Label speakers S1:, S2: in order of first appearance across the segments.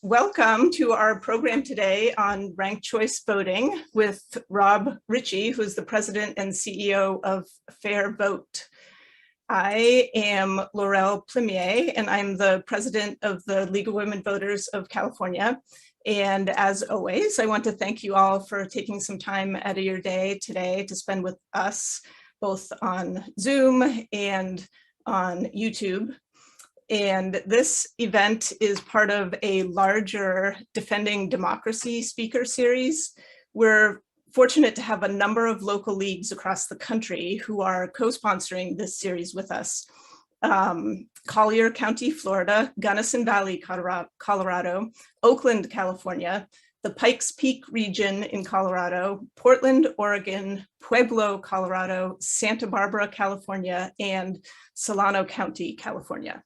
S1: welcome to our program today on ranked choice voting with Rob Richie, who's the president and CEO of FairVote. I am Laurel Plimier, and I'm the president of the League of Women Voters of California. And as always, I want to thank you all for taking some time out of your day today to spend with us, both on Zoom and on YouTube. And this event is part of a larger Defending Democracy speaker series. We're fortunate to have a number of local leagues across the country who are co-sponsoring this series with us. Collier County, Florida, Gunnison Valley, Colorado, Oakland, California, the Pikes Peak region in Colorado, Portland, Oregon, Pueblo, Colorado, Santa Barbara, California, and Solano County, California.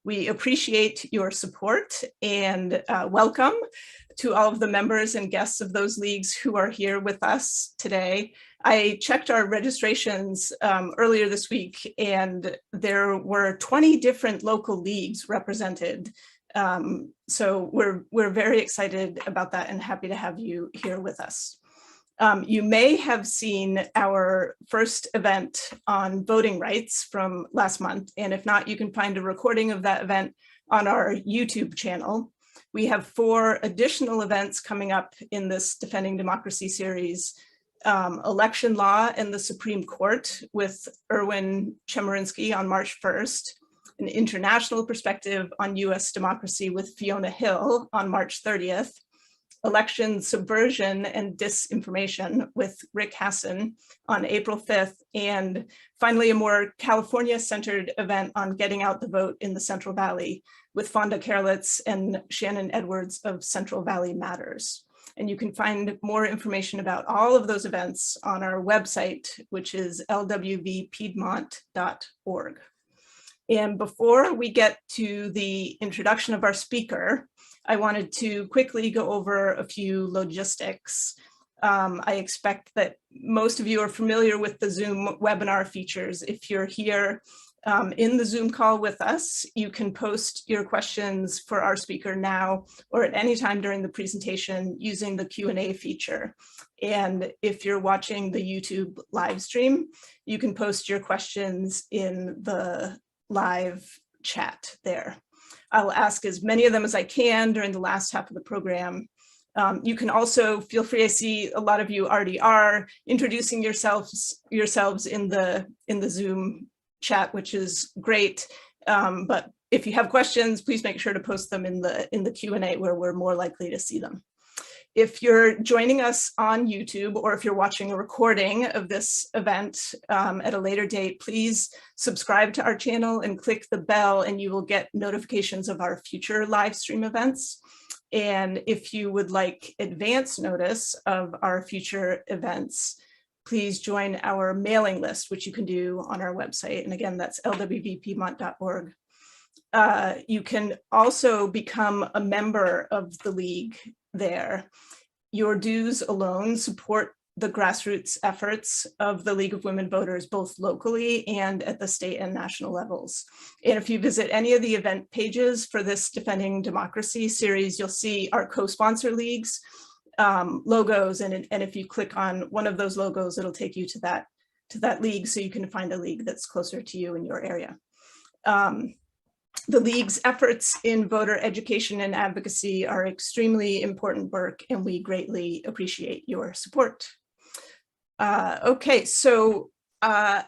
S1: We appreciate your support and welcome to all of the members and guests of those leagues who are here with us today. I checked our registrations earlier this week, and there were 20 different local leagues represented. So we're very excited about that and happy to have you here with us. You may have seen our first event on voting rights from last month, and if not, you can find a recording of that event on our YouTube channel. We have 4 additional events coming up in this Defending Democracy series: election law and the Supreme Court with Erwin Chemerinsky on March 1st, an international perspective on US democracy with Fiona Hill on March 30th, election subversion and disinformation with Rick Hassan on April 5th, and finally a more California-centered event on getting out the vote in the Central Valley with Fonda Karelitz and Shannon Edwards of Central Valley Matters. And you can find more information about all of those events on our website, which is lwvpiedmont.org. And before we get to the introduction of our speaker, I wanted to quickly go over a few logistics. I expect that most of you are familiar with the Zoom webinar features. If you're here in the Zoom call with us, you can post your questions for our speaker now or at any time during the presentation using the Q&A feature. And if you're watching the YouTube live stream, you can post your questions in the live chat there. I'll ask as many of them as I can during the last half of the program. You can also feel free, I see a lot of you already are introducing yourselves in the Zoom chat, which is great. But if you have questions, please make sure to post them in the Q&A where we're more likely to see them. If you're joining us on YouTube, or if you're watching a recording of this event at a later date, please subscribe to our channel and click the bell, and you will get notifications of our future live stream events. And if you would like advance notice of our future events, please join our mailing list, which you can do on our website. And again, that's lwvpiedmont.org. You can also become a member of the league there. Your dues alone support the grassroots efforts of the League of Women Voters, both locally and at the state and national levels. And if you visit any of the event pages for this Defending Democracy series, you'll see our co-sponsor leagues logos, and if you click on one of those logos, it'll take you to that league, so you can find a league that's closer to you in your area. The League's efforts in voter education and advocacy are extremely important work, and we greatly appreciate your support. Okay, so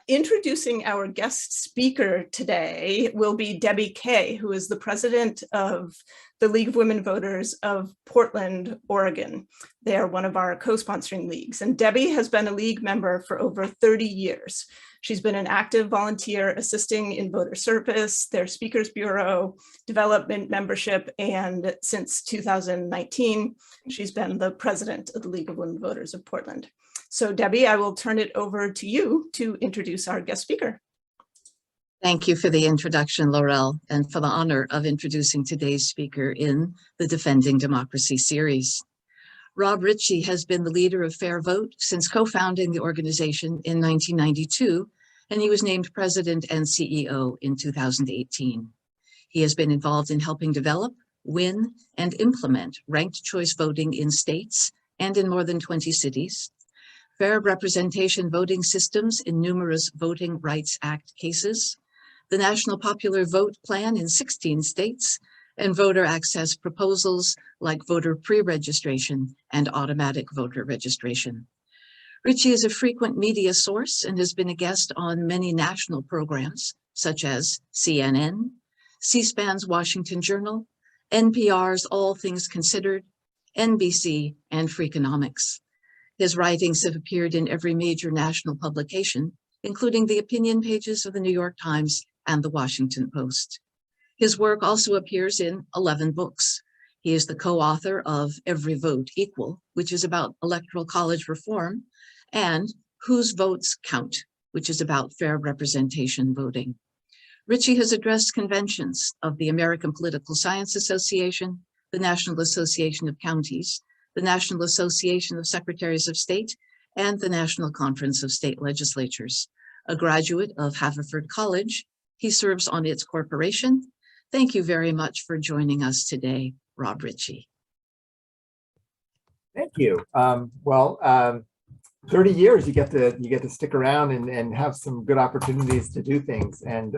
S1: introducing our guest speaker today will be Debbie Kay, who is the president of the League of Women Voters of Portland, Oregon. They are one of our co-sponsoring leagues, and Debbie has been a league member for over 30 years. She's been an active volunteer assisting in voter service, their speakers bureau, development membership, and since 2019, she's been the president of the League of Women Voters of Portland. So Debbie, I will turn it over to you to introduce our guest speaker.
S2: Thank you for the introduction, Laurel, and for the honor of introducing today's speaker in the Defending Democracy series. Rob Richie has been the leader of FairVote since co-founding the organization in 1992, and he was named president and CEO in 2018. He has been involved in helping develop, win, and implement ranked choice voting in states and in more than 20 cities, fair representation voting systems in numerous Voting Rights Act cases, the National Popular Vote Plan in 16 states, and voter access proposals like voter pre-registration and automatic voter registration. Richie is a frequent media source and has been a guest on many national programs, such as CNN, C-SPAN's Washington Journal, NPR's All Things Considered, NBC, and Freakonomics. His writings have appeared in every major national publication, including the opinion pages of the New York Times and the Washington Post. His work also appears in 11 books. He is the co-author of Every Vote Equal, which is about electoral college reform, and Whose Votes Count, which is about fair representation voting. Richie has addressed conventions of the American Political Science Association, the National Association of Counties, the National Association of Secretaries of State, and the National Conference of State Legislatures. A graduate of Haverford College, he serves on its corporation. Thank you very much for joining us today, Rob Richie.
S3: Thank you. 30 years you get to stick around and have some good opportunities to do things, and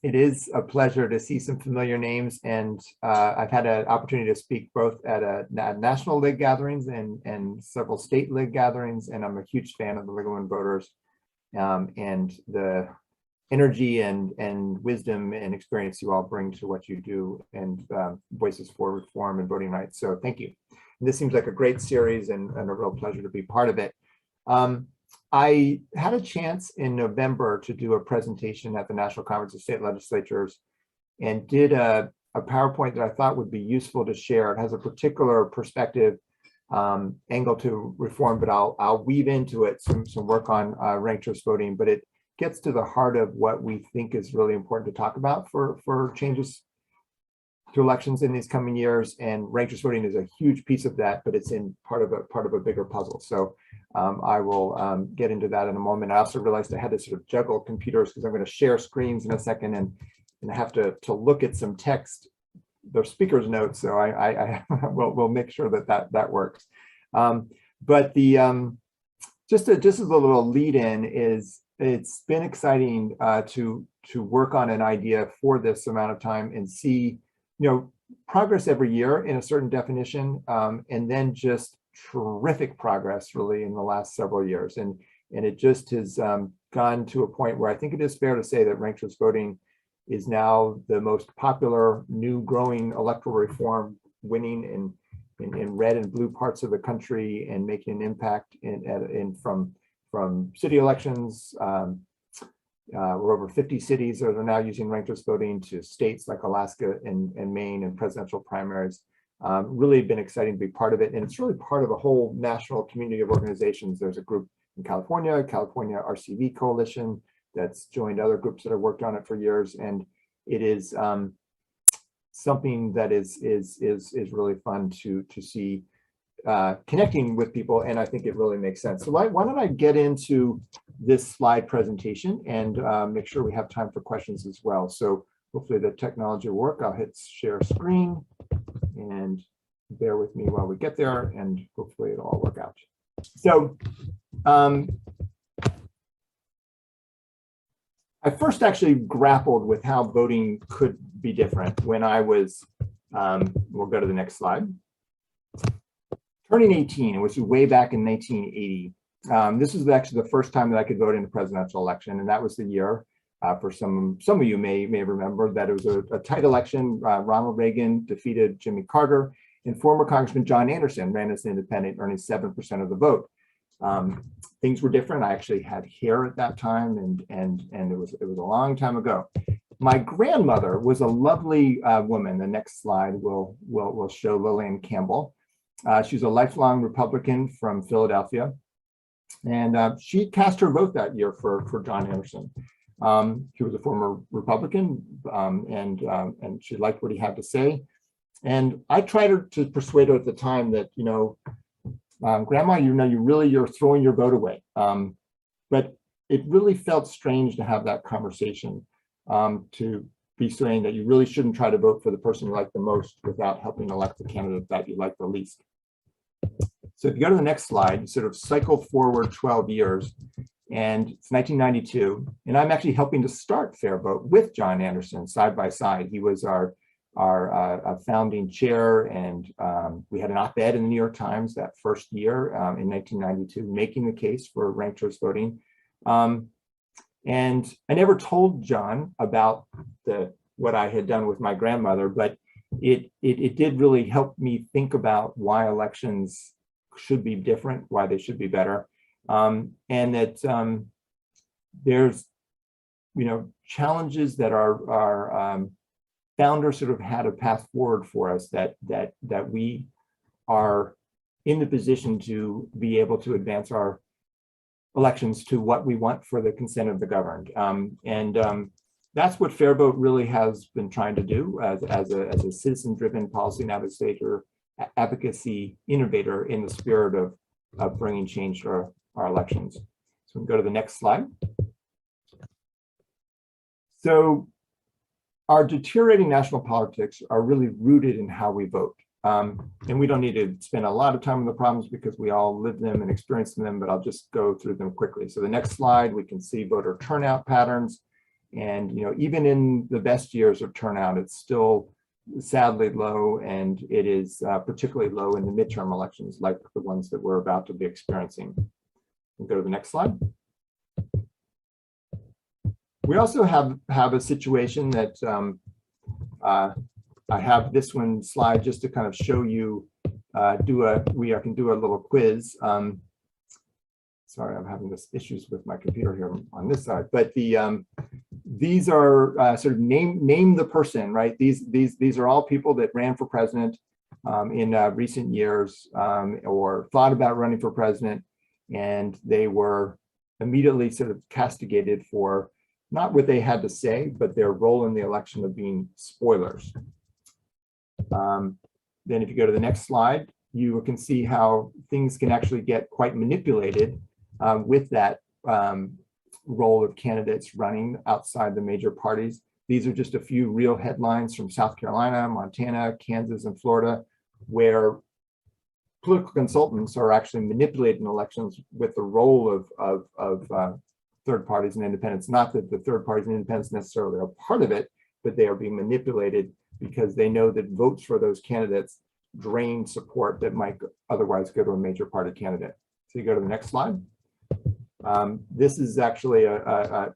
S3: it is a pleasure to see some familiar names. And I've had an opportunity to speak both at national league gatherings and several state league gatherings, and I'm a huge fan of the League of Women Voters and the energy and wisdom and experience you all bring to what you do, and Voices for Reform and Voting Rights. So thank you. And this seems like a great series and a real pleasure to be part of it. I had a chance in November to do a presentation at the National Conference of State Legislatures and did a PowerPoint that I thought would be useful to share. It has a particular perspective angle to reform, but I'll weave into it some work on ranked choice voting, but it gets to the heart of what we think is really important to talk about for changes to elections in these coming years. And ranked choice voting is a huge piece of that, but it's in part of a bigger puzzle. So I will get into that in a moment. I also realized I had to sort of juggle computers because I'm going to share screens in a second, and I have to look at some text, the speaker's notes. So I will make sure that works. But the just as a little lead in is, it's been exciting to work on an idea for this amount of time and see, progress every year in a certain definition, and then just terrific progress really in the last several years. And it just has gone to a point where I think it is fair to say that ranked choice voting is now the most popular new growing electoral reform, winning in red and blue parts of the country and making an impact from city elections. We're over 50 cities that are now using ranked choice voting, to states like Alaska and Maine and presidential primaries. Really been exciting to be part of it. And it's really part of a whole national community of organizations. There's a group in California RCV Coalition, that's joined other groups that have worked on it for years. And it is something that is really fun to see connecting with people, and I think it really makes sense. So why don't I get into this slide presentation and make sure we have time for questions as well. So hopefully the technology will work. I'll hit share screen, and bear with me while we get there, and hopefully it'll all work out. So I first actually grappled with how voting could be different when I was, we'll go to the next slide, turning 18, which was way back in 1980. This was actually the first time that I could vote in a presidential election, and that was the year, for some of you may remember, that it was a tight election. Ronald Reagan defeated Jimmy Carter, and former Congressman John Anderson ran as an independent, earning 7% of the vote. Things were different. I actually had hair at that time, and it was a long time ago. My grandmother was a lovely woman. The next slide will show Lillian Campbell. She was a lifelong Republican from Philadelphia, and she cast her vote that year for John Anderson. He was a former Republican, and she liked what he had to say. And I tried to persuade her at the time that, Grandma, you're throwing your vote away. But it really felt strange to have that conversation, to be saying that you really shouldn't try to vote for the person you like the most without helping elect the candidate that you like the least. So if you go to the next slide, you sort of cycle forward 12 years, and it's 1992, and I'm actually helping to start FairVote with John Anderson side by side. He was our founding chair, and we had an op-ed in the New York Times that first year in 1992, making the case for ranked choice voting. And I never told John about what I had done with my grandmother, but it did really help me think about why elections should be different, why they should be better, and that there's, challenges that our founders sort of had a path forward for us, that we are in the position to be able to advance our elections to what we want for the consent of the governed. That's what FairVote really has been trying to do as a citizen-driven policy navigator, advocacy innovator in the spirit of bringing change to our elections. So we can go to the next slide. So our deteriorating national politics are really rooted in how we vote. And we don't need to spend a lot of time on the problems because we all live them and experience them, but I'll just go through them quickly. So the next slide, we can see voter turnout patterns. And even in the best years of turnout, it's still sadly low, and it is particularly low in the midterm elections like the ones that we're about to be experiencing. We'll go to the next slide. We also have a situation that I have this one slide just to kind of show you, I can do a little quiz. Sorry, I'm having this issues with my computer here on this side, but these are sort of name the person, right? These are all people that ran for president in recent years or thought about running for president, and they were immediately sort of castigated for not what they had to say, but their role in the election of being spoilers. Then if you go to the next slide, you can see how things can actually get quite manipulated with that role of candidates running outside the major parties. These are just a few real headlines from South Carolina, Montana, Kansas, and Florida, where political consultants are actually manipulating elections with the role of third parties and independents. Not that the third parties and independents necessarily are part of it, but they are being manipulated because they know that votes for those candidates drain support that might otherwise go to a major party candidate. So you go to the next slide. This is actually a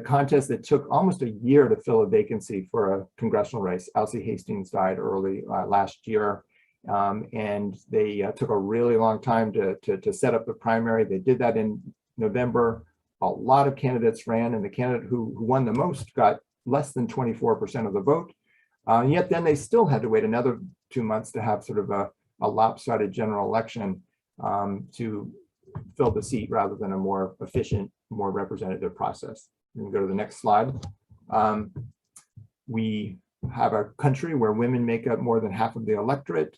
S3: contest that took almost a year to fill a vacancy for a congressional race. Alcee Hastings died early last year, and they took a really long time to set up the primary. They did that in November. A lot of candidates ran, and the candidate who won the most got less than 24% of the vote. Yet then they still had to wait another 2 months to have sort of a lopsided general election to fill the seat rather than a more efficient, more representative process. We can go to the next slide. We have a country where women make up more than half of the electorate.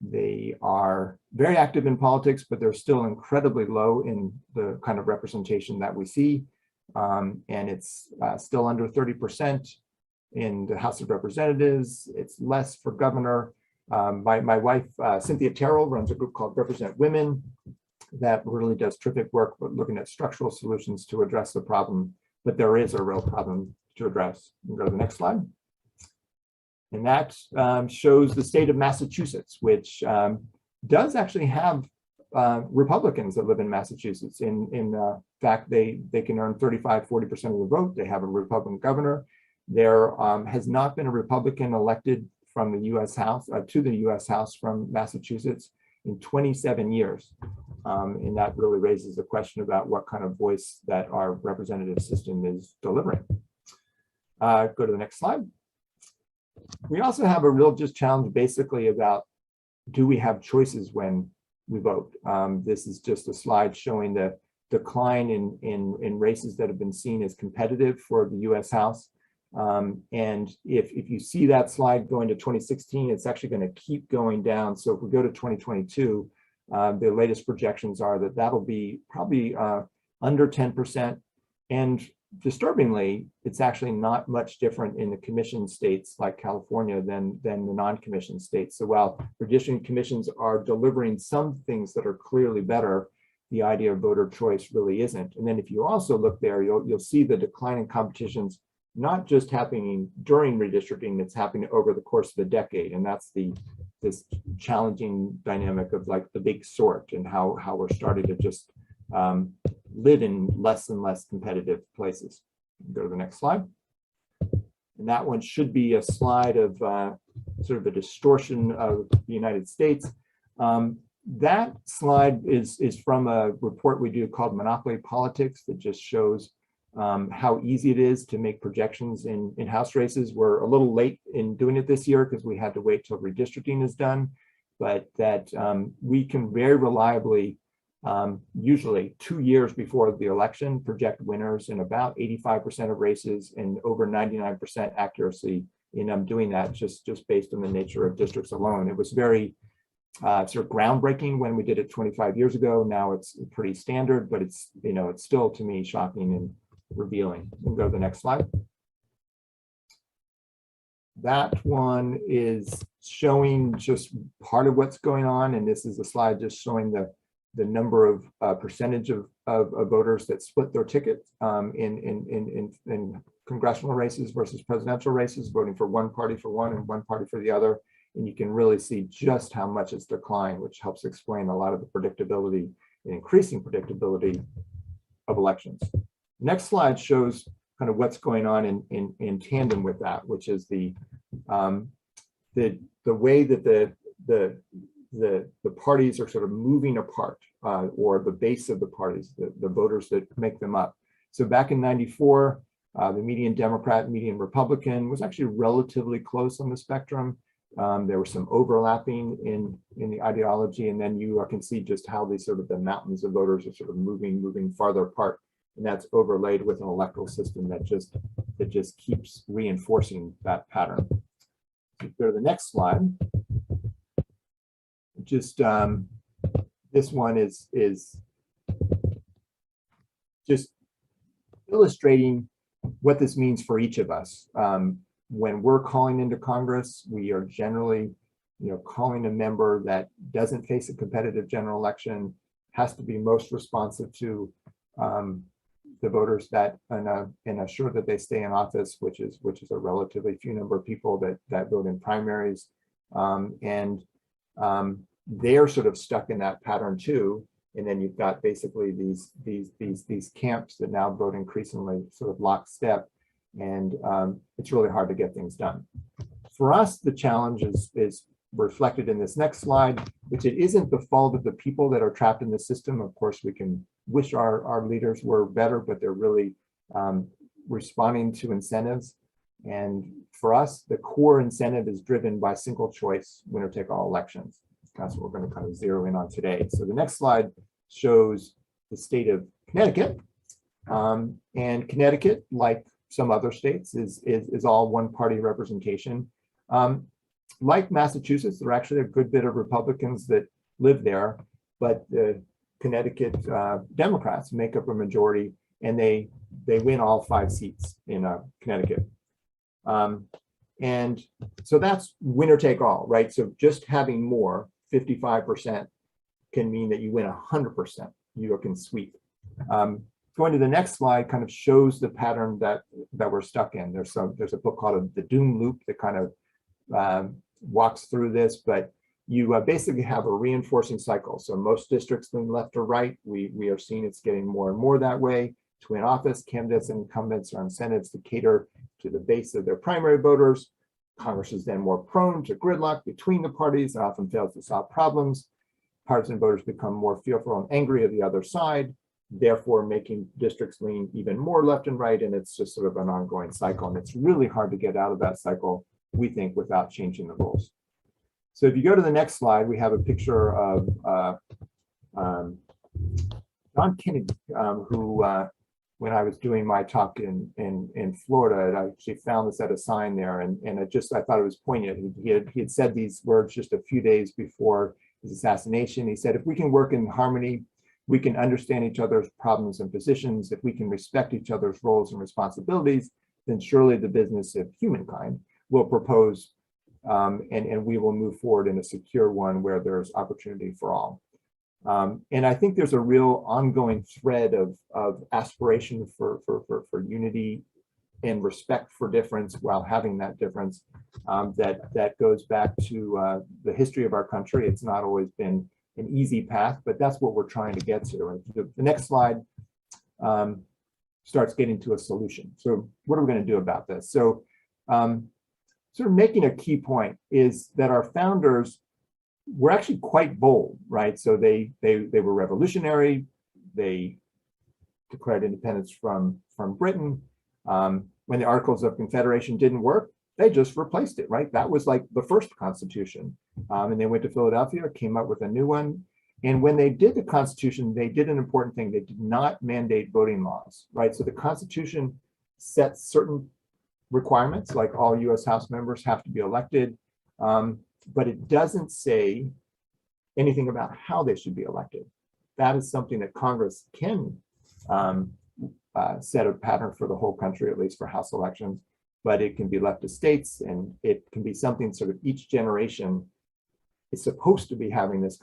S3: They are very active in politics, but they're still incredibly low in the kind of representation that we see. And it's still under 30% in the House of Representatives. It's less for governor. My wife, Cynthia Terrell, runs a group called Represent Women that really does terrific work looking at structural solutions to address the problem, but there is a real problem to address. We'll go to the next slide. And that shows the state of Massachusetts, which does actually have Republicans that live in Massachusetts. In fact, they can earn 35–40% of the vote. They have a Republican governor. There has not been a Republican elected from the U.S. House to the U.S. House from Massachusetts in 27 years. And that really raises the question about what kind of voice that our representative system is delivering. Go to the next slide. We also have a real just challenge basically about, do we have choices when we vote? This is just a slide showing the decline in races that have been seen as competitive for the U.S. House. And if you see that slide going to 2016, it's actually going to keep going down. So if we go to 2022, the latest projections are that that'll be probably under 10%. And disturbingly, it's actually not much different in the commission states like California than the non-commission states. So while redistricting commissions are delivering some things that are clearly better, the idea of voter choice really isn't. And then if you also look there, you'll see the decline in competitions not just happening during redistricting, it's happening over the course of a decade. And that's this challenging dynamic of like the big sort and how we're starting to just live in less and less competitive places. Go to the next slide. And that one should be a slide of sort of a distortion of the United States. That slide is from a report we do called Monopoly Politics that just shows how easy it is to make projections in House races. We're a little late in doing it this year because we had to wait till redistricting is done, but that we can very reliably, usually 2 years before the election, project winners in about 85% of races and over 99% accuracy in doing that just based on the nature of districts alone. It was very sort of groundbreaking when we did it 25 years ago. Now it's pretty standard, but it's, you know, it's still to me shocking and revealing. We'll go to the next slide. That one is showing just part of what's going on. And this is a slide just showing the number of percentage of voters that split their ticket in congressional races versus presidential races, voting for one party for one and one party for the other. And you can really see just how much it's declined, which helps explain a lot of the predictability and increasing predictability of elections. Next slide shows kind of what's going on in tandem with that, which is the way that the parties are sort of moving apart, or the base of the parties, the voters that make them up. So back in '94, the median Democrat, median Republican was actually relatively close on the spectrum. There was some overlapping in the ideology, and then you can see just how these sort of the mountains of voters are sort of moving farther apart, and that's overlaid with an electoral system that just keeps reinforcing that pattern. Go to the next slide. Just this one is just illustrating what this means for each of us. When we're calling into Congress, we are generally, you know, calling a member that doesn't face a competitive general election, has to be most responsive to the voters that and assure that they stay in office, which is a relatively few number of people that vote in primaries, they're sort of stuck in that pattern too. And then you've got basically these camps that now vote increasingly sort of lockstep. And it's really hard to get things done. For us, the challenge is reflected in this next slide, which it isn't the fault of the people that are trapped in the system. Of course, we can wish our leaders were better, but they're really responding to incentives. And for us, the core incentive is driven by single choice, winner take all elections. That's what we're going to kind of zero in on today. So the next slide shows the state of Connecticut. And Connecticut, like some other states, is all one party representation. Like Massachusetts, there are actually a good bit of Republicans that live there, but the Connecticut Democrats make up a majority, and they win all 5 seats in Connecticut. And so that's winner take all, right? So just having more, 55%, can mean that you win 100%. You can sweep. Going to the next slide kind of shows the pattern that we're stuck in. There's a book called The Doom Loop that kind of walks through this, but you basically have a reinforcing cycle. So most districts lean left or right. We are seeing it's getting more and more that way. To win office, candidates and incumbents are incentives to cater to the base of their primary voters. Congress is then more prone to gridlock between the parties and often fails to solve problems. Partisan voters become more fearful and angry of the other side, therefore making districts lean even more left and right, and it's just sort of an ongoing cycle. And it's really hard to get out of that cycle, we think, without changing the rules. So if you go to the next slide, we have a picture of John Kennedy, who, when I was doing my talk in Florida, I actually found this at a sign there, and I thought it was poignant. He had said these words just a few days before his assassination. He said, "If we can work in harmony we can understand each other's problems and positions, if we can respect each other's roles and responsibilities, then surely the business of humankind will propose and we will move forward in a secure one where there's opportunity for all. And I think there's a real ongoing thread of aspiration for unity and respect for difference while having that difference that goes back to the history of our country. It's not always been an easy path, but that's what we're trying to get to. And the next slide starts getting to a solution. So what are we going to do about this? So sort of making a key point is that our founders were actually quite bold, right? So they were revolutionary. They declared independence from Britain. When the Articles of Confederation didn't work, they just replaced it, right? That was like the first constitution. And they went to Philadelphia, came up with a new one. And when they did the Constitution, they did an important thing. They did not mandate voting laws, right? So the Constitution sets certain requirements, like all US House members have to be elected, but it doesn't say anything about how they should be elected. That is something that Congress can set a pattern for the whole country, at least for House elections, but it can be left to states, and it can be something sort of each generation is supposed to be having this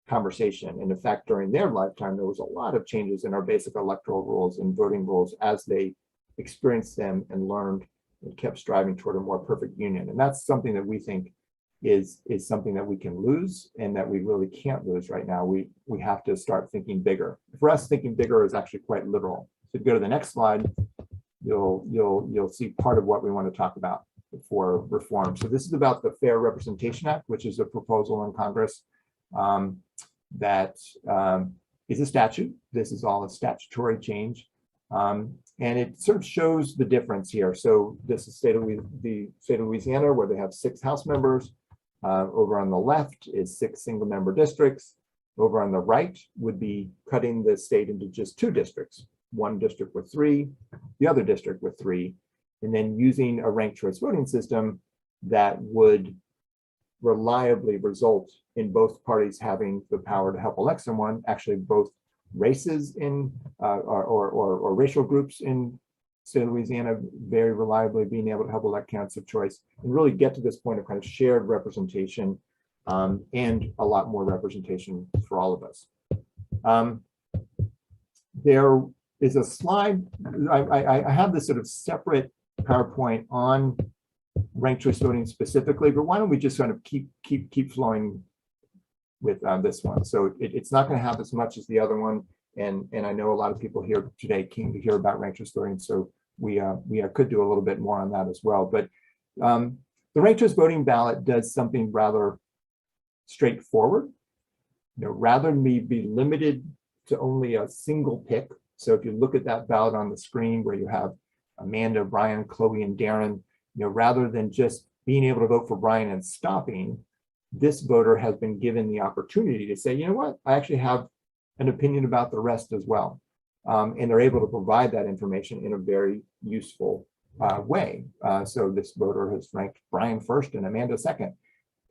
S3: conversation. And in fact, during their lifetime, there was a lot of changes in our basic electoral rules and voting rules as they experienced them and learned and kept striving toward a more perfect union. And that's something that we think is something that we can lose and that we really can't lose right now. We have to start thinking bigger. For us, thinking bigger is actually quite literal. So if you go to the next slide, you'll see part of what we want to talk about for reform. So this is about the Fair Representation Act, which is a proposal in Congress that is a statute. This is all a statutory change. And it sort of shows the difference here. So this is the state of Louisiana, where they have 6 House members. Over on the left is 6 single-member districts. Over on the right would be cutting the state into just 2 districts, one district with 3, the other district with 3, and then using a ranked choice voting system that would reliably result in both parties having the power to help elect someone, actually both races in or racial groups in state of Louisiana very reliably being able to help elect candidates of choice and really get to this point of kind of shared representation and a lot more representation for all of us. There is a slide, I have this sort of separate PowerPoint on ranked choice voting specifically, but why don't we just kind of keep flowing with this one. So it's not going to have as much as the other one. And I know a lot of people here today came to hear about ranked choice voting, so we could do a little bit more on that as well. But the ranked choice voting ballot does something rather straightforward. You know, rather than be limited to only a single pick. So if you look at that ballot on the screen where you have Amanda, Brian, Chloe, and Darren, you know, rather than just being able to vote for Brian and stopping, this voter has been given the opportunity to say, you know what, I actually have an opinion about the rest as well. And they're able to provide that information in a very useful way. So this voter has ranked Brian first and Amanda second,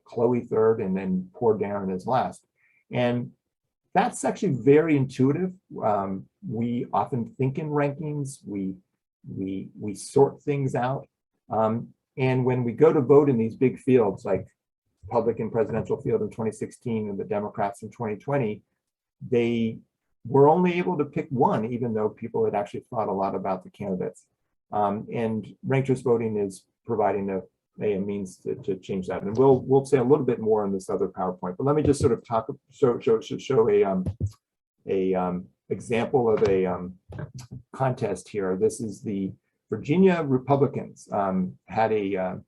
S3: Chloe third, and then poor Darren is last. And that's actually very intuitive. We often think in rankings, we sort things out. And when we go to vote in these big fields like Republican presidential field in 2016 and the Democrats in 2020, they were only able to pick one, even though people had actually thought a lot about the candidates. And ranked choice voting is providing a means to change that. And we'll say a little bit more on this other PowerPoint, but let me just sort of show a example of a contest here. This is the Virginia Republicans had a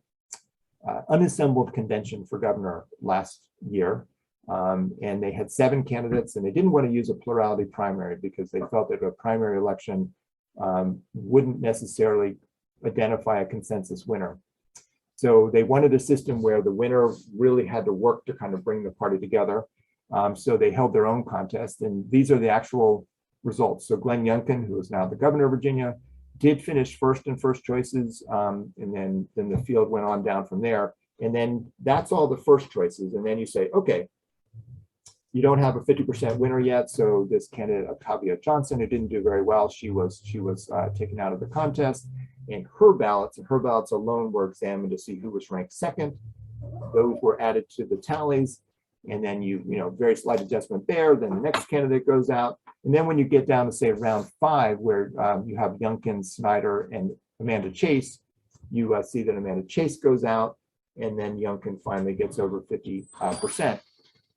S3: unassembled convention for governor last year. And they had 7 candidates, and they didn't want to use a plurality primary because they felt that a primary election wouldn't necessarily identify a consensus winner. So they wanted a system where the winner really had to work to kind of bring the party together. So they held their own contest, and these are the actual results. So Glenn Youngkin, who is now the governor of Virginia, did finish first in first choices, and then the field went on down from there. And then that's all the first choices. And then you say, okay, You don't have a 50% winner yet, so this candidate, Octavia Johnson, who didn't do very well, she was taken out of the contest, and her ballots alone were examined to see who was ranked second. Those were added to the tallies, and then very slight adjustment there. Then the next candidate goes out, and then when you get down to say round 5, where you have Youngkin, Snyder, and Amanda Chase, you see that Amanda Chase goes out, and then Youngkin finally gets over 50%.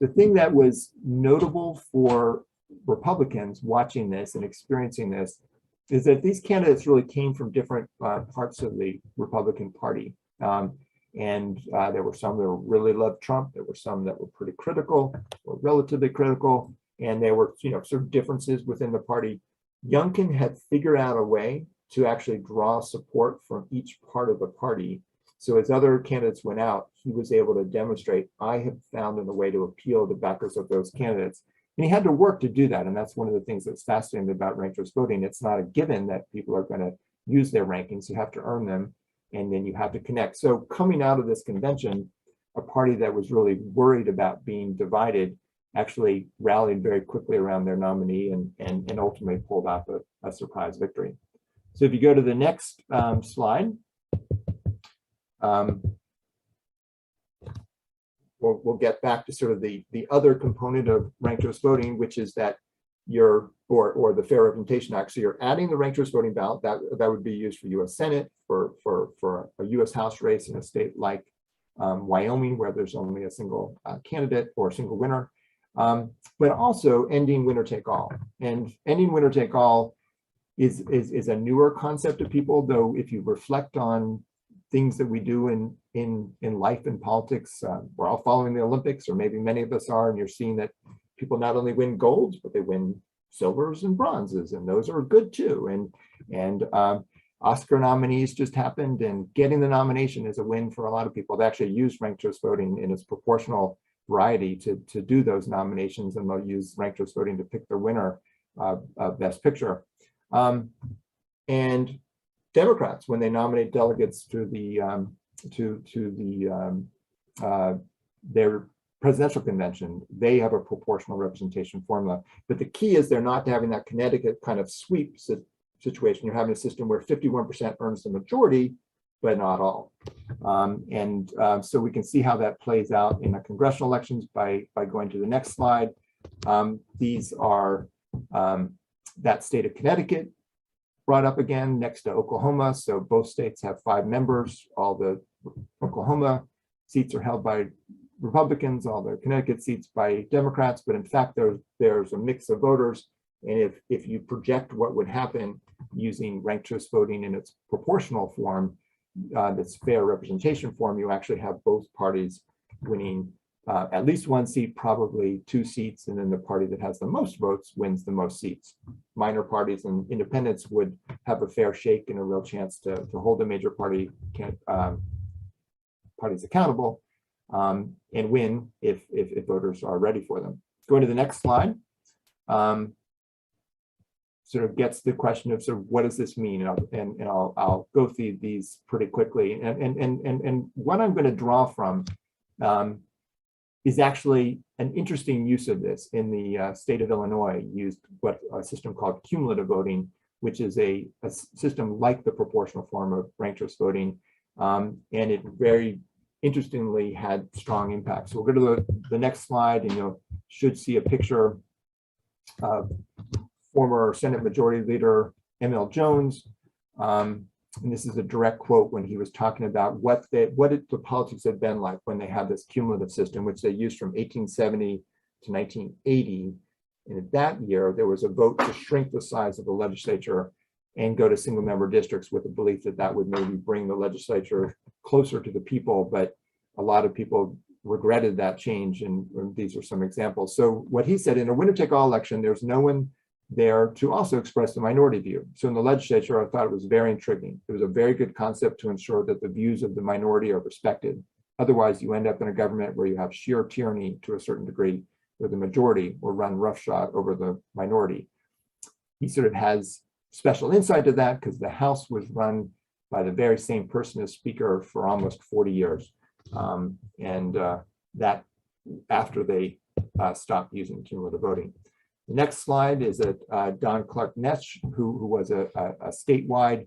S3: The thing that was notable for Republicans watching this and experiencing this is that these candidates really came from different parts of the Republican Party. And there were some that really loved Trump. There were some that were pretty critical or relatively critical. And there were, sort of differences within the party. Youngkin had figured out a way to actually draw support from each part of the party. So as other candidates went out, he was able to demonstrate, I have found a way to appeal to backers of those candidates. And he had to work to do that. And that's one of the things that's fascinating about ranked choice voting. It's not a given that people are going to use their rankings. You have to earn them, and then you have to connect. So coming out of this convention, a party that was really worried about being divided actually rallied very quickly around their nominee and ultimately pulled off a surprise victory. So if you go to the next slide, we'll get back to sort of the other component of ranked choice voting, which is that or the Fair Representation Act. So you're adding the ranked choice voting ballot that would be used for U.S. Senate, for a U.S. House race in a state like Wyoming, where there's only a single candidate or a single winner, but also ending winner take all. And ending winner take all is a newer concept to people, though if you reflect on things that we do in life and politics, we're all following the Olympics, or maybe many of us are, and you're seeing that people not only win golds, but they win silvers and bronzes, and those are good too. And Oscar nominees just happened, and getting the nomination is a win for a lot of people. They actually use ranked choice voting in its proportional variety to do those nominations, and they'll use ranked choice voting to pick the winner of Best Picture. And Democrats, when they nominate delegates to their presidential convention, they have a proportional representation formula. But the key is they're not having that Connecticut kind of sweep situation. You're having a system where 51% earns the majority, but not all. So we can see how that plays out in the congressional elections by going to the next slide. These are that state of Connecticut brought up again next to Oklahoma. So both states have 5 members. All the Oklahoma seats are held by Republicans, all the Connecticut seats by Democrats, but in fact, there's a mix of voters. And if you project what would happen using ranked choice voting in its proportional form, this fair representation form, you actually have both parties winning at least 1 seat, probably 2 seats, and then the party that has the most votes wins the most seats. Minor parties and independents would have a fair shake and a real chance to hold the major parties accountable and win if voters are ready for them. Going to the next slide. Sort of gets the question of sort of what does this mean, and I'll go through these pretty quickly. And what I'm going to draw from is actually an interesting use of this in the state of Illinois. Used a system called cumulative voting, which is a system like the proportional form of ranked choice voting, and it very interestingly had strong impact. So we'll go to the next slide, and you should see a picture of former Senate Majority Leader M.L. Jones. And this is a direct quote when he was talking about what the politics had been like when they had this cumulative system, which they used from 1870 to 1980. And at that year, there was a vote to shrink the size of the legislature and go to single member districts with the belief that that would maybe bring the legislature closer to the people. But a lot of people regretted that change. And these are some examples. So what he said, in a winner take all election, there's no one there to also express the minority view. So in the legislature, I thought it was very intriguing. It was a very good concept to ensure that the views of the minority are respected. Otherwise, you end up in a government where you have sheer tyranny to a certain degree, where the majority will run roughshod over the minority. He sort of has special insight to that because the House was run by the very same person as Speaker for almost 40 years. That after they stop using cumulative voting. The next slide is Don Clark Nesch, who was a statewide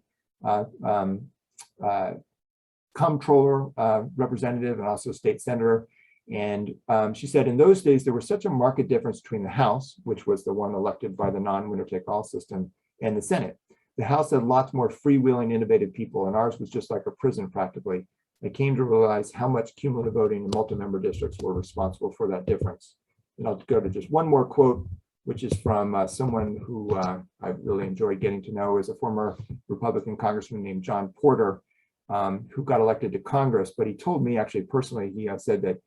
S3: comptroller representative and also state senator. And she said, in those days, there was such a marked difference between the House, which was the one elected by the non-winner-take-all system, and the Senate. The House had lots more freewheeling, innovative people, and ours was just like a prison practically. I came to realize how much cumulative voting in multi-member districts were responsible for that difference. And I'll go to just one more quote, which is from someone who I really enjoyed getting to know, is a former Republican congressman named John Porter, who got elected to Congress. But he told me, actually personally, he said that,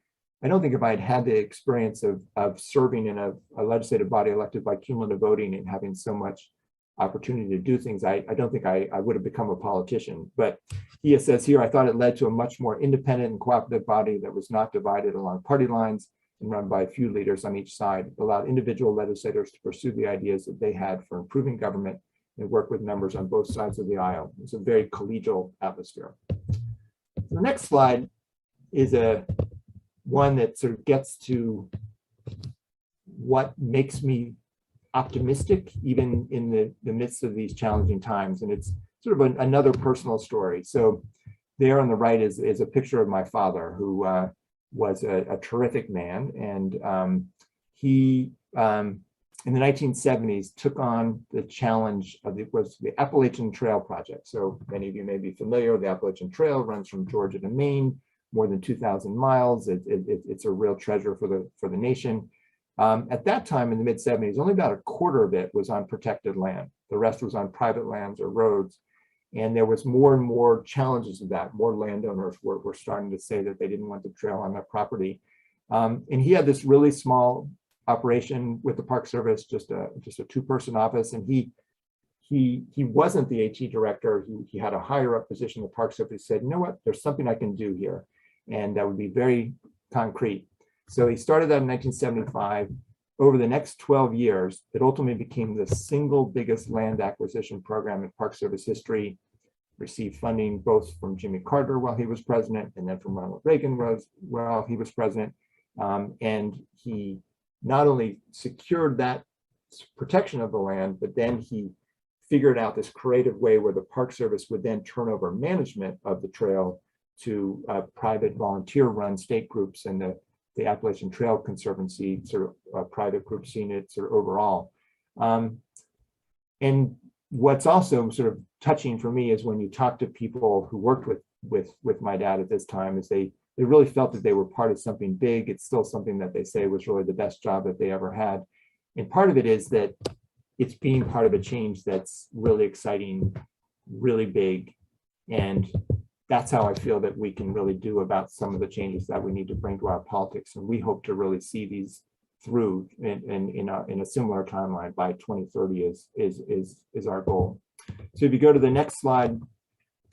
S3: I don't think if I had had the experience of serving in a legislative body elected by cumulative voting and having so much opportunity to do things, I don't think I would have become a politician. But he says here, I thought it led to a much more independent and cooperative body that was not divided along party lines and run by a few leaders on each side. It allowed individual legislators to pursue the ideas that they had for improving government and work with members on both sides of the aisle. It's a very collegial atmosphere. The next slide is one that sort of gets to what makes me optimistic even in the midst of these challenging times. And it's sort of another personal story. So there on the right is a picture of my father, who was a terrific man. And he, in the 1970s, took on the challenge of the Appalachian Trail Project. So many of you may be familiar. The Appalachian Trail runs from Georgia to Maine, more than 2,000 miles. It's a real treasure for the nation. At that time in the mid-70s, only about a quarter of it was on protected land. The rest was on private lands or roads. And there was more and more challenges of that. More landowners were starting to say that they didn't want the trail on their property. And he had this really small operation with the Park Service, just a two-person office. And he wasn't the AT director. He had a higher up position in the Park Service. He said, you know what, there's something I can do here. And that would be very concrete. So he started that in 1975. Over the next 12 years, it ultimately became the single biggest land acquisition program in Park Service history, received funding both from Jimmy Carter while he was president and then from Ronald Reagan while he was president. And he not only secured that protection of the land, but then he figured out this creative way where the Park Service would then turn over management of the trail to private volunteer-run state groups and the Appalachian Trail Conservancy, sort of private group, seeing it sort of overall. And what's also sort of touching for me is when you talk to people who worked with my dad at this time, is they really felt that they were part of something big. It's still something that they say was really the best job that they ever had. And part of it is that it's being part of a change that's really exciting, really big. And that's how I feel that we can really do about some of the changes that we need to bring to our politics. And we hope to really see these through in a similar timeline by 2030 is our goal. So if you go to the next slide,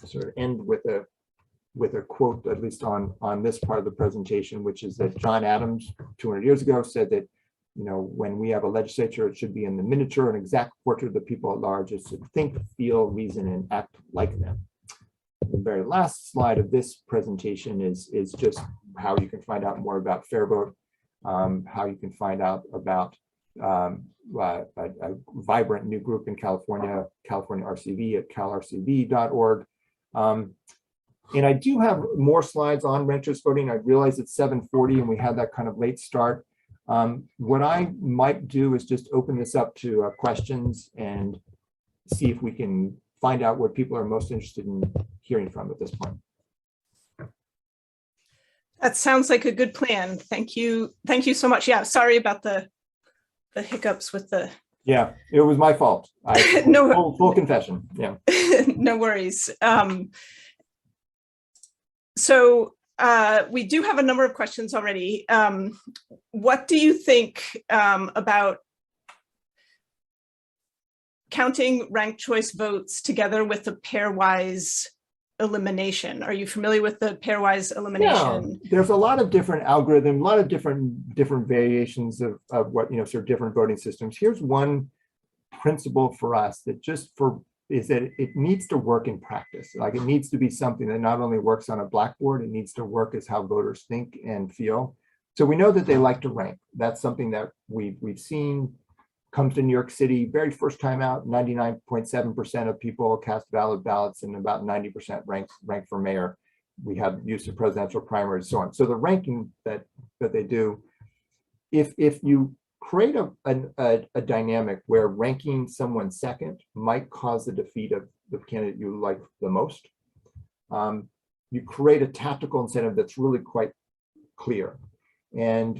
S3: sort of end with a quote, at least on this part of the presentation, which is that John Adams 200 years ago said that, you know, when we have a legislature, it should be in the miniature, an exact portrait of the people at large. It should think, feel, reason, and act like them. The very last slide of this presentation is just how you can find out more about FairVote, how you can find out about a vibrant new group in California RCV at calrcv.org. And I do have more slides on renters voting. I realize it's 7:40 and we had that kind of late start. What I might do is just open this up to questions and see if we can find out what people are most interested in hearing from at this point.
S1: That sounds like a good plan. Thank you. Thank you so much. Yeah, sorry about the hiccups with the. Yeah,
S3: it was my fault.
S1: No,
S3: full confession. Yeah.
S1: No worries. So we do have a number of questions already. What do you think about counting ranked choice votes together with the pairwise elimination? Are you familiar with the pairwise elimination?
S3: Yeah, there's a lot of different algorithms, a lot of different variations of what, you know, sort of different voting systems. Here's one principle for us that is that it needs to work in practice. Like, it needs to be something that not only works on a blackboard, it needs to work as how voters think and feel. So we know that they like to rank. That's something that we've seen. Comes to New York City, very first time out, 99.7% of people cast valid ballots and about 90% rank for mayor. We have use of presidential primaries, so on. So the ranking that they do, if you create a dynamic where ranking someone second might cause the defeat of the candidate you like the most, you create a tactical incentive that's really quite clear. And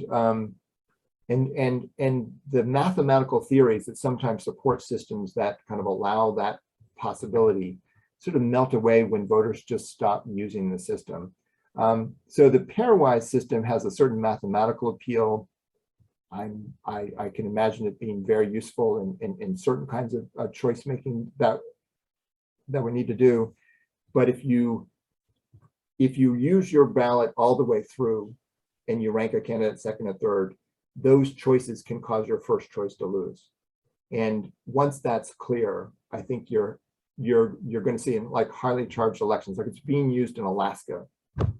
S3: the mathematical theories that sometimes support systems that kind of allow that possibility sort of melt away when voters just stop using the system. So the pairwise system has a certain mathematical appeal. I can imagine it being very useful in certain kinds of choice making that we need to do. But if you use your ballot all the way through and you rank a candidate second or third, those choices can cause your first choice to lose. And once that's clear, I think you're going to see in like highly charged elections, like it's being used in Alaska.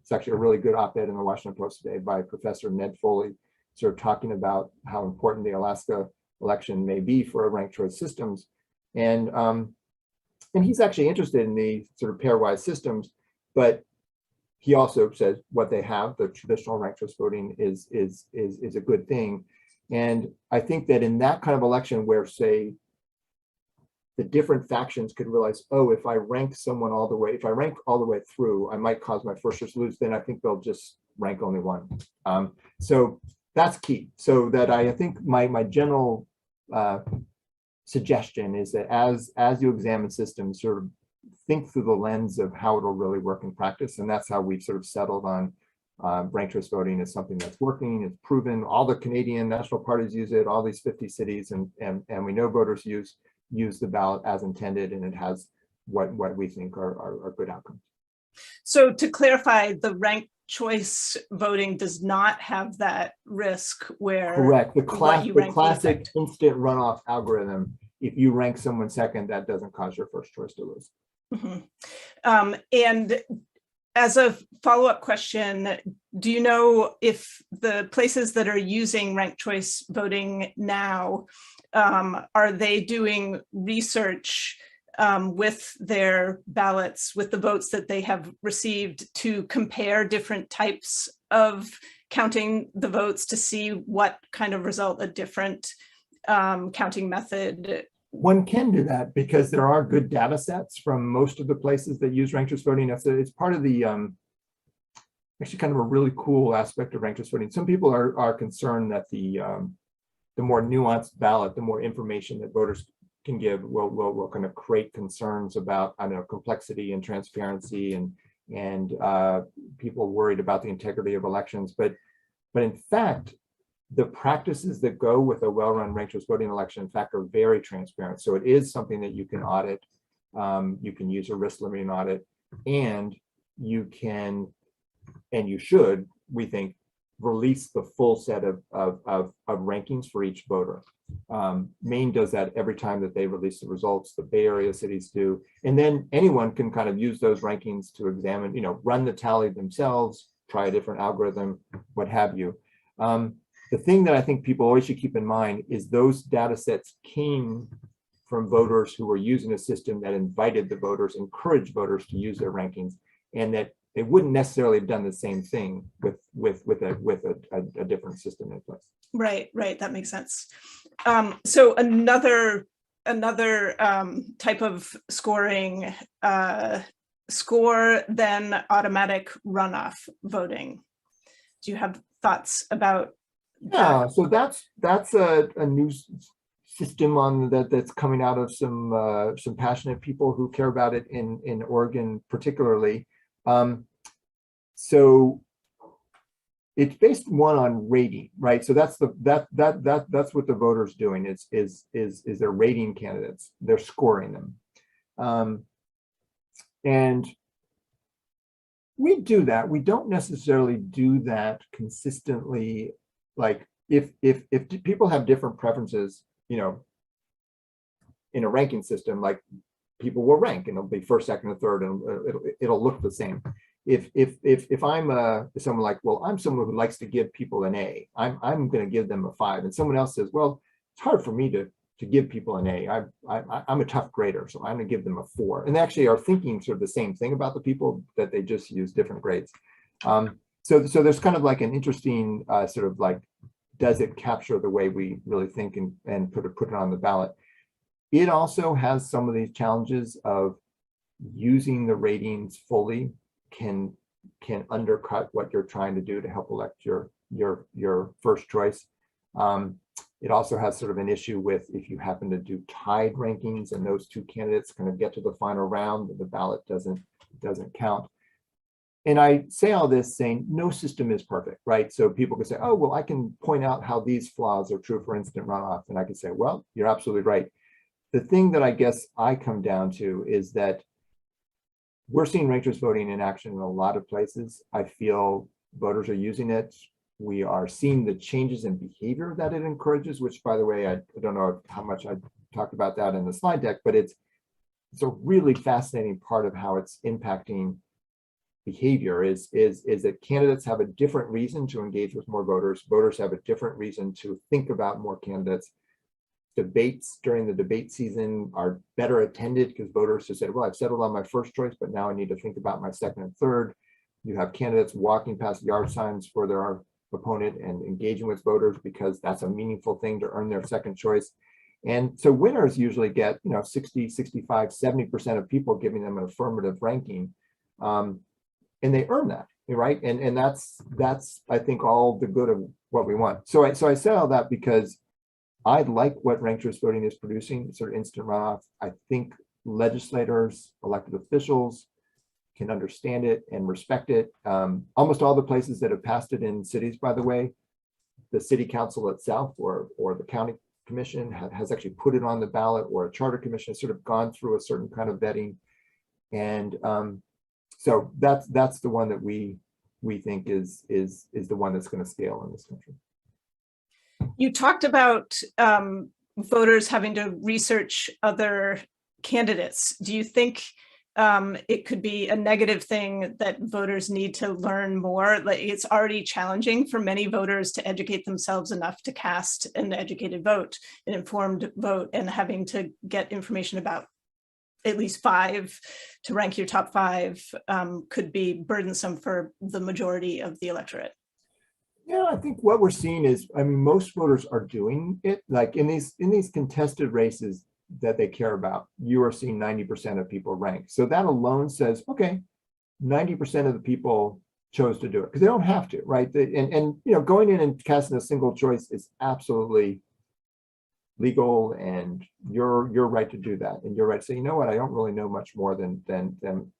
S3: It's actually a really good op-ed in the Washington Post today by Professor Ned Foley, sort of talking about how important the Alaska election may be for ranked choice systems. And he's actually interested in the sort of pairwise systems, but he also says what they have, the traditional ranked choice voting is a good thing. And I think that in that kind of election where, say, the different factions could realize, oh, if I rank someone all the way, if I rank all the way through, I might cause my first choice to lose, then I think they'll just rank only one. So that's key. So that I think my general suggestion is that as you examine systems, sort of think through the lens of how it'll really work in practice. And that's how we've sort of settled on ranked choice voting is something that's working, it's proven. All the Canadian national parties use it, all these 50 cities, and we know voters use the ballot as intended, and it has what we think are good outcomes.
S1: So to clarify, the ranked choice voting does not have that risk where—
S3: Correct. The classic instant runoff algorithm, if you rank someone second, that doesn't cause your first choice to lose.
S1: Mm-hmm. And as a follow-up question, do you know if the places that are using ranked choice voting now, are they doing research with their ballots, with the votes that they have received, to compare different types of counting the votes to see what kind of result a different counting method?
S3: One can do that because there are good data sets from most of the places that use ranked choice voting. It's part of the actually kind of a really cool aspect of ranked choice voting. Some people are concerned that the more nuanced ballot, the more information that voters can give will kind of create concerns about, I don't know, complexity and transparency and people worried about the integrity of elections. But in fact, the practices that go with a well-run ranked choice voting election, in fact, are very transparent. So it is something that you can audit. You can use a risk limiting audit, and you can, and you should, we think, release the full set of rankings for each voter. Maine does that every time that they release the results. The Bay Area cities do, and then anyone can kind of use those rankings to examine, run the tally themselves, try a different algorithm, what have you. The thing that I think people always should keep in mind is those data sets came from voters who were using a system that invited the voters, encouraged voters to use their rankings, and that they wouldn't necessarily have done the same thing with a different system in place.
S1: Right, that makes sense. So another type of scoring, score then automatic runoff voting. Do you have thoughts about that?
S3: Yeah, so that's a new system on that's coming out of some passionate people who care about it in Oregon particularly. So it's based on rating, right? So that's what the voters doing is they're rating candidates, they're scoring them, and we do that. We don't necessarily do that consistently. Like if people have different preferences, in a ranking system, like people will rank and it'll be first, second, or third, and it'll look the same. if I'm someone like, well, I'm someone who likes to give people an A, I'm going to give them a 5, and someone else says, well, it's hard for me to give people an A. I'm a tough grader, so I'm going to give them a 4. And they actually are thinking sort of the same thing about the people, that they just use different grades. So there's kind of like an interesting sort of like, does it capture the way we really think and put it on the ballot? It also has some of these challenges of using the ratings fully can undercut what you're trying to do to help elect your first choice. It also has sort of an issue with, if you happen to do tied rankings and those two candidates kind of get to the final round, the ballot doesn't count. And I say all this saying no system is perfect, right? So people can say, oh, well, I can point out how these flaws are true for instant runoff. And I can say, well, you're absolutely right. The thing that I guess I come down to is that we're seeing ranked choice voting in action in a lot of places. I feel voters are using it. We are seeing the changes in behavior that it encourages, which, by the way, I don't know how much I talked about that in the slide deck, but it's a really fascinating part of how it's impacting behavior is that candidates have a different reason to engage with more voters. Voters have a different reason to think about more candidates. Debates during the debate season are better attended because voters have said, well, I've settled on my first choice, but now I need to think about my second and third. You have candidates walking past yard signs for their opponent and engaging with voters because that's a meaningful thing to earn their second choice. And so winners usually get, 60, 65, 70% of people giving them an affirmative ranking. And they earn that, right? And that's I think all the good of what we want. So I say all that because I like what ranked choice voting is producing, sort of instant runoff. I think legislators, elected officials can understand it and respect it. Almost all the places that have passed it in cities, by the way, the city council itself or the county commission has actually put it on the ballot, or a charter commission has sort of gone through a certain kind of vetting. And so that's the one that we think is the one that's going to scale in this country.
S1: You talked about voters having to research other candidates. Do you think it could be a negative thing that voters need to learn more? Like, it's already challenging for many voters to educate themselves enough to cast an educated vote, an informed vote, and having to get information about at least 5 to rank your top 5 could be burdensome for the majority of the electorate.
S3: Yeah, I think what we're seeing is, most voters are doing it. Like in these contested races that they care about, you are seeing 90% of people rank. So that alone says, okay, 90% of the people chose to do it because they don't have to, right? And going in and casting a single choice is absolutely legal, and you're right to do that, and you're right to say, you know what, I don't really know much more than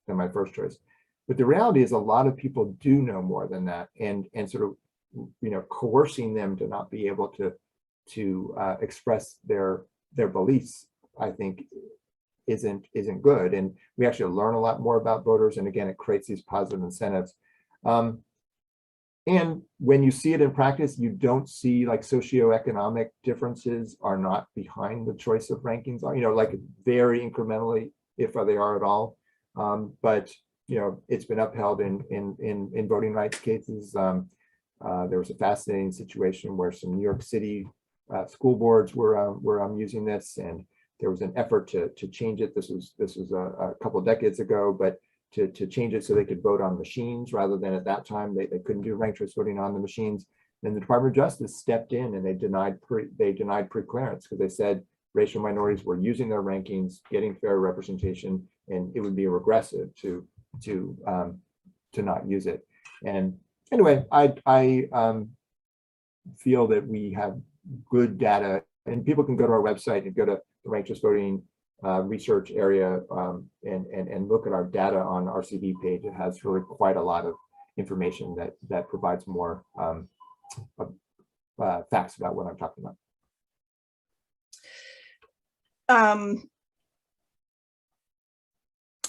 S3: my first choice. But the reality is, a lot of people do know more than that, and sort of coercing them to not be able to express their beliefs, I think isn't good. And we actually learn a lot more about voters, and again, it creates these positive incentives. And when you see it in practice, you don't see like socioeconomic differences are not behind the choice of rankings, like very incrementally, if they are at all. But it's been upheld in voting rights cases. There was a fascinating situation where some New York City school boards were using this, and there was an effort to change it. This was a couple of decades ago, but to change it so they could vote on machines rather than, at that time they couldn't do ranked choice voting on the machines. And the Department of Justice stepped in and they denied pre-clearance because they said racial minorities were using their rankings, getting fair representation, and it would be regressive to not use it. And anyway, I feel that we have good data, and people can go to our website and go to the ranked choice voting research area and look at our data on RCV page. It has really quite a lot of information that provides more facts about what I'm talking about.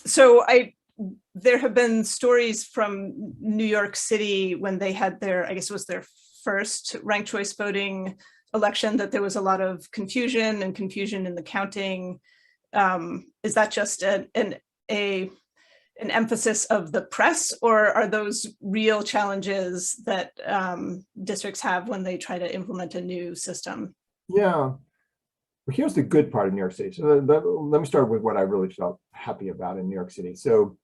S1: So there have been stories from New York City when they had their, I guess it was their first ranked choice voting election, that there was a lot of confusion in the counting. Is that just an an emphasis of the press, or are those real challenges that districts have when they try to implement a new system?
S3: Yeah. Well, here's the good part of New York City. So let me start with what I really felt happy about in New York City. So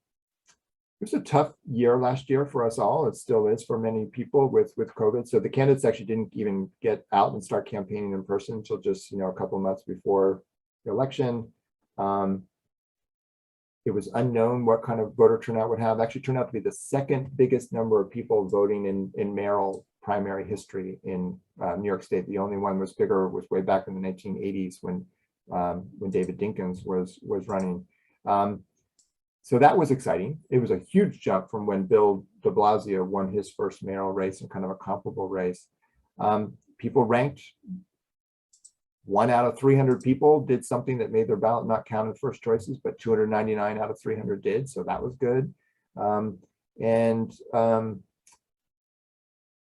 S3: it was a tough year last year for us all. It still is for many people with COVID. So the candidates actually didn't even get out and start campaigning in person until just a couple of months before the election. It was unknown what kind of voter turnout would have. Actually turned out to be the second biggest number of people voting in mayoral primary history in New York State. The only one was bigger, was way back in the 1980s when David Dinkins was running. So that was exciting. It was a huge jump from when Bill de Blasio won his first mayoral race in kind of a comparable race. People ranked. 1 out of 300 people did something that made their ballot not count as first choices, but 299 out of 300 did, so that was good.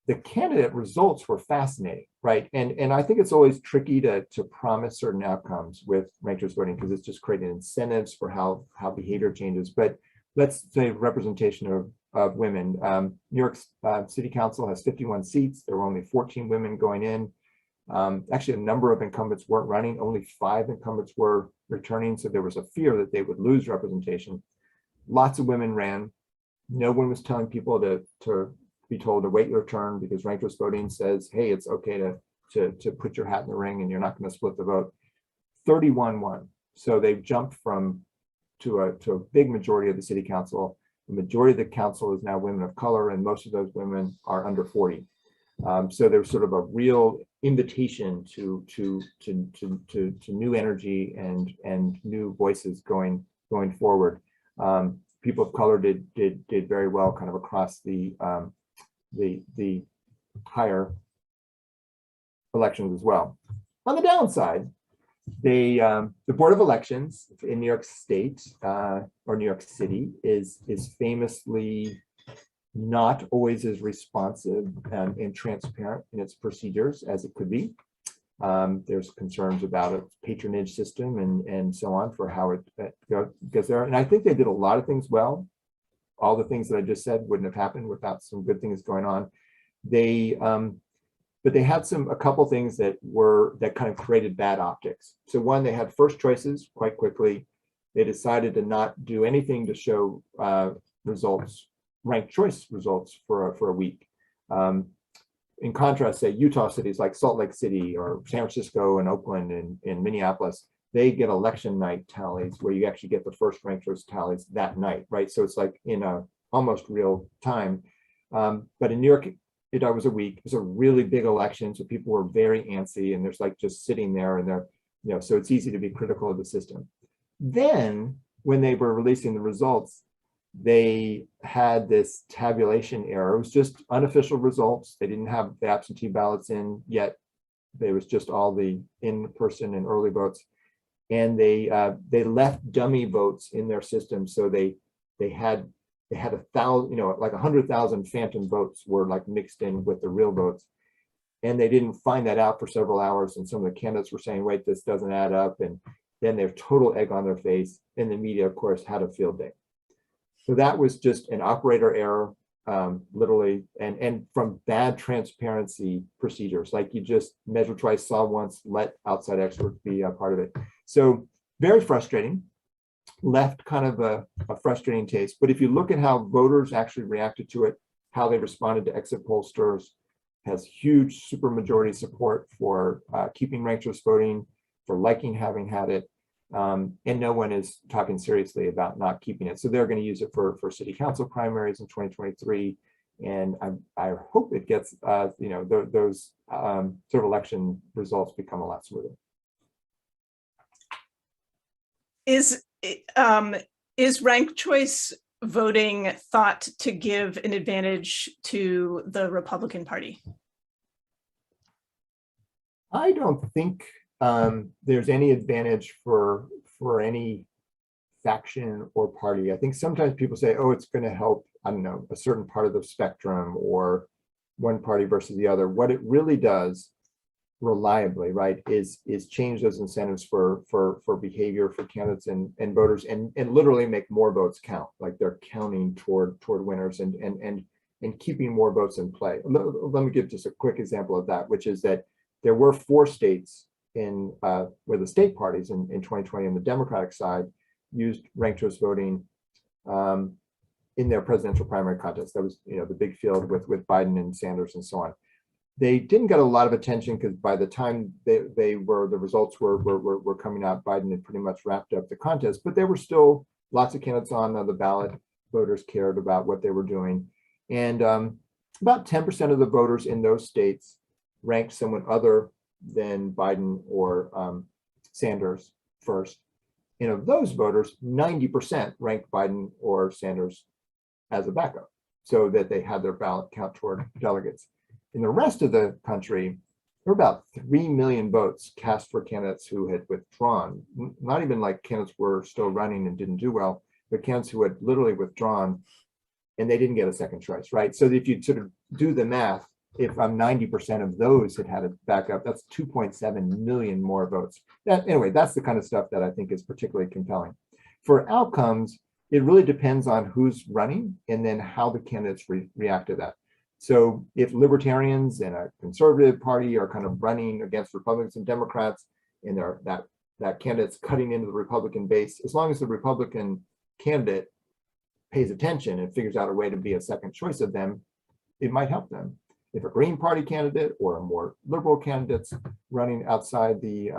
S3: The candidate results were fascinating, right? And I think it's always tricky to promise certain outcomes with ranked choice voting because it's just creating incentives for how behavior changes. But let's say representation of women. New York City Council has 51 seats. There were only 14 women going in. Actually, a number of incumbents weren't running. Only 5 incumbents were returning. So there was a fear that they would lose representation. Lots of women ran. No one was telling people to be told to wait your turn because ranked choice voting says, hey, it's okay to put your hat in the ring and you're not going to split the vote. 31 won. So they've jumped to a big majority of the city council. The majority of the council is now women of color, and most of those women are under 40. So there's sort of a real invitation to new energy and new voices going forward. People of color did very well kind of across the higher elections as well. On the downside, the Board of Elections in New York State or New York City is famously not always as responsive and transparent in its procedures as it could be. There's concerns about a patronage system and so on for how it goes there. And I think they did a lot of things well. All the things that I just said wouldn't have happened without some good things going on. But they had a couple things that kind of created bad optics. So one, they had first choices quite quickly. They decided to not do anything to show results, ranked choice results for a week. In contrast, say Utah cities like Salt Lake City or San Francisco and Oakland and Minneapolis, they get election night tallies where you actually get the first ranked choice tallies that night, right? So it's like in a almost real time. But in New York, it was a week. It was a really big election, so people were very antsy, and there's like just sitting there, and they're, so it's easy to be critical of the system. Then, when they were releasing the results, they had this tabulation error. It was just unofficial results. They didn't have the absentee ballots in yet. There was just all the in-person and early votes, and they left dummy votes in their system. So they had 1,000, like 100,000 phantom votes were like mixed in with the real votes, and they didn't find that out for several hours. And some of the candidates were saying, "Wait, this doesn't add up," and then there's total egg on their face. And the media, of course, had a field day. So that was just an operator error, literally, and from bad transparency procedures, like you just measure twice, saw once, let outside experts be a part of it. So very frustrating, left kind of a frustrating taste. But if you look at how voters actually reacted to it, how they responded to exit pollsters, has huge supermajority support for keeping ranked choice voting, for liking having had it. And no one is talking seriously about not keeping it. So they're going to use it for city council primaries in 2023. And I hope it gets, those sort of election results become a lot smoother.
S1: Is ranked choice voting thought to give an advantage to the Republican Party?
S3: I don't think there's any advantage for any faction or party. I think sometimes people say, oh, it's going to help, I don't know, a certain part of the spectrum or one party versus the other. What it really does reliably, right, is change those incentives for behavior for candidates and voters, and literally make more votes count, like they're counting toward winners and keeping more votes in play. Let me give just a quick example of that, which is that there were 4 states in where the state parties in 2020 on the Democratic side used ranked choice voting in their presidential primary contest. That was, the big field with Biden and Sanders and so on. They didn't get a lot of attention because by the time the results were coming out, Biden had pretty much wrapped up the contest, but there were still lots of candidates on the ballot. Voters cared about what they were doing. And about 10% of the voters in those states ranked someone other than Biden or Sanders first. And of those voters, 90% ranked Biden or Sanders as a backup, so that they had their ballot count toward delegates. In the rest of the country, there were about 3 million votes cast for candidates who had withdrawn, not even like candidates were still running and didn't do well, but candidates who had literally withdrawn and they didn't get a second choice, right? So if you sort of do the math, if 90% of those had a backup, that's 2.7 million more votes. Anyway, that's the kind of stuff that I think is particularly compelling. For outcomes, it really depends on who's running and then how the candidates react to that. So if libertarians and a conservative party are kind of running against Republicans and Democrats, and that candidate's cutting into the Republican base, as long as the Republican candidate pays attention and figures out a way to be a second choice of them, it might help them. If a Green Party candidate or a more liberal candidate's running outside the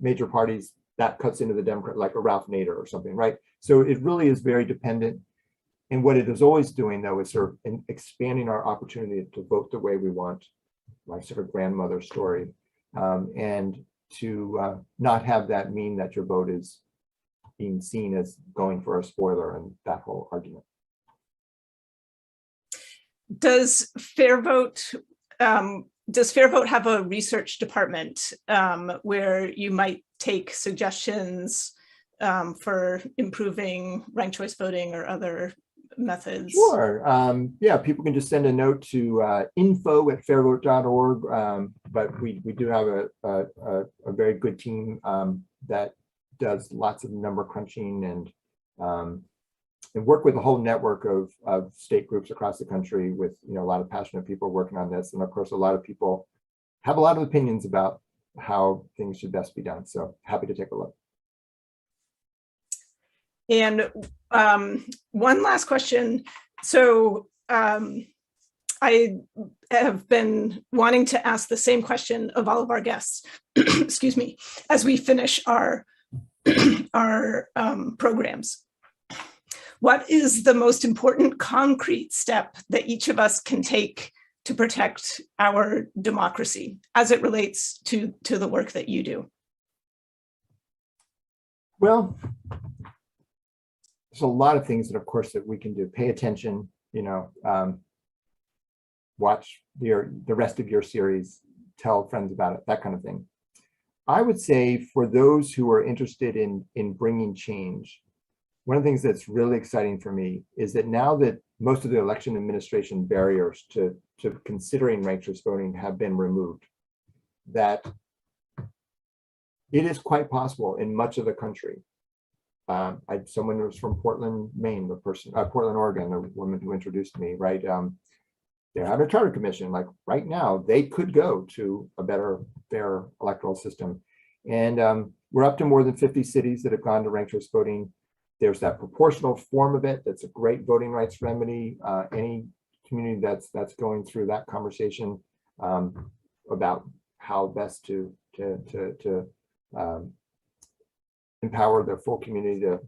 S3: major parties, that cuts into the Democrat, like a Ralph Nader or something, right? So it really is very dependent. And what it is always doing, though, is sort of expanding our opportunity to vote the way we want, like sort of grandmother story, and to not have that mean that your vote is being seen as going for a spoiler and that whole argument.
S1: Does FairVote have a research department where you might take suggestions for improving ranked choice voting or other methods?
S3: Sure. Yeah, people can just send a note to info@fairvote.org. But we do have a very good team that does lots of number crunching and work with a whole network of state groups across the country with a lot of passionate people working on this. And of course, a lot of people have a lot of opinions about how things should best be done. So happy to take a look.
S1: And one last question. So I have been wanting to ask the same question of all of our guests, excuse me, as we finish our programs. What is the most important concrete step that each of us can take to protect our democracy as it relates to the work that you do?
S3: Well, there's a lot of things that, of course, that we can do. Pay attention, watch the rest of your series, tell friends about it, that kind of thing. I would say for those who are interested in bringing change, one of the things that's really exciting for me is that now that most of the election administration barriers to considering ranked choice voting have been removed, that it is quite possible in much of the country. Someone who was from Portland, Maine, Portland, Oregon, the woman who introduced me, right? They have a charter commission, like right now, they could go to a better, fair electoral system. And we're up to more than 50 cities that have gone to ranked choice voting. There's that proportional form of it. That's a great voting rights remedy. Any community that's going through that conversation about how best to empower their full community to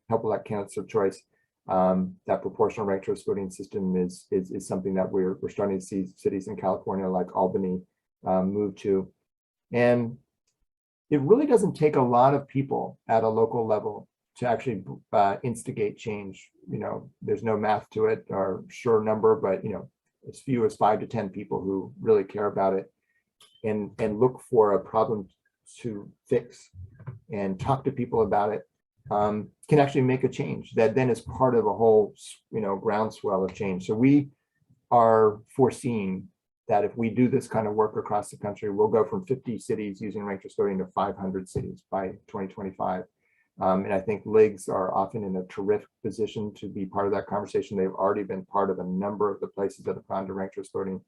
S3: help elect candidates of choice. That proportional ranked choice voting system is something that we're starting to see cities in California like Albany move to. And it really doesn't take a lot of people at a local level to actually instigate change. There's no math to it or sure number, but as few as 5 to 10 people who really care about it and look for a problem to fix and talk to people about it, can actually make a change that then is part of a whole groundswell of change. So we are foreseeing that if we do this kind of work across the country, we'll go from 50 cities using ranked choice voting to 500 cities by 2025. And I think LIGs are often in a terrific position to be part of that conversation. They've already been part of a number of the places that have gone to ranked choice voting.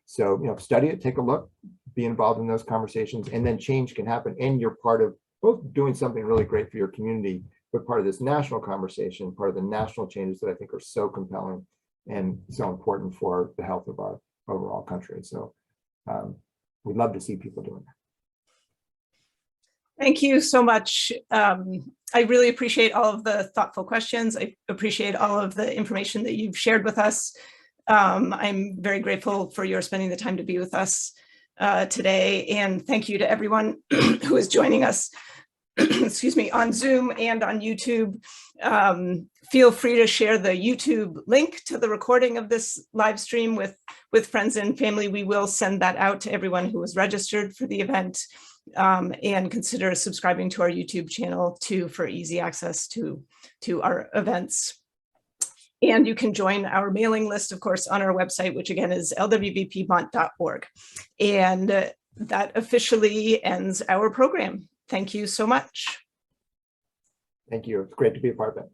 S3: So, study it, take a look, be involved in those conversations, and then change can happen. And you're part of both doing something really great for your community, but part of this national conversation, part of the national changes that I think are so compelling and so important for the health of our overall country. So we'd love to see people doing that.
S1: Thank you so much. I really appreciate all of the thoughtful questions. I appreciate all of the information that you've shared with us. I'm very grateful for your spending the time to be with us today. And thank you to everyone who is joining us, excuse me, on Zoom and on YouTube. Feel free to share the YouTube link to the recording of this live stream with friends and family. We will send that out to everyone who was registered for the event, and consider subscribing to our YouTube channel too for easy access to our events. And you can join our mailing list, of course, on our website, which again is lwvpiedmont.org. And that officially ends our program. Thank you so much.
S3: Thank you. It's great to be a part of it.